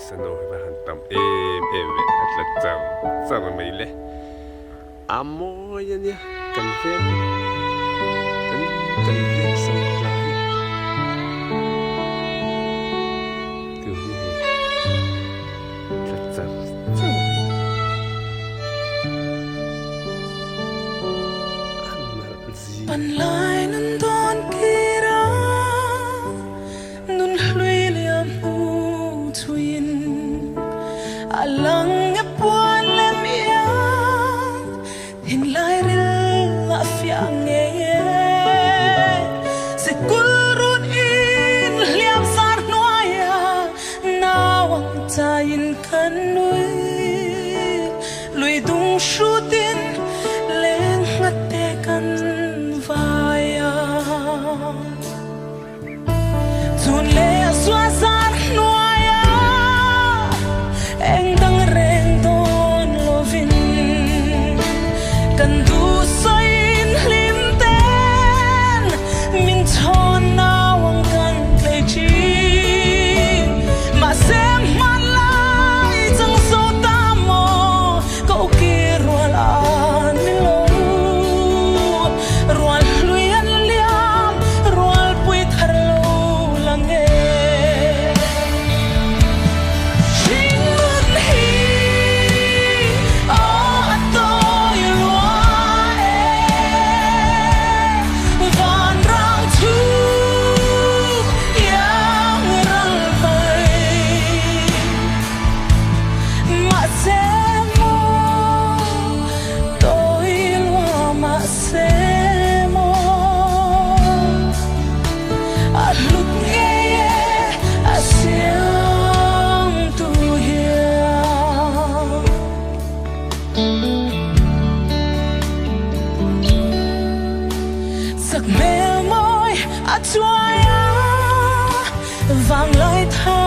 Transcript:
sano va hantam em ve atla chang mai le amo yan ya kan ven kan ven sang lai tu ni atla chang Pan lai nun don kira nun hlui liam nu tuin alang e puan lem ya hin lai ril la fiang nge se kulrun in liam sar noya nawang tayin kan nui lui dung shutin leng ngate kan Tun le xóa san noya anh đang rèn tôn lovin cần du soin lim ten min thon nào ang kan play chi mà xem man lai chẳng so ta mo cậu kia rual an lo rual luyan liam rual pui thar lo lang e chin hi o atoi lua e van rang thu yang ral vai ma se mo toi lua ma se mo at lúc nghe a siang tu hiang sắc mê môi a choa vàng lời tha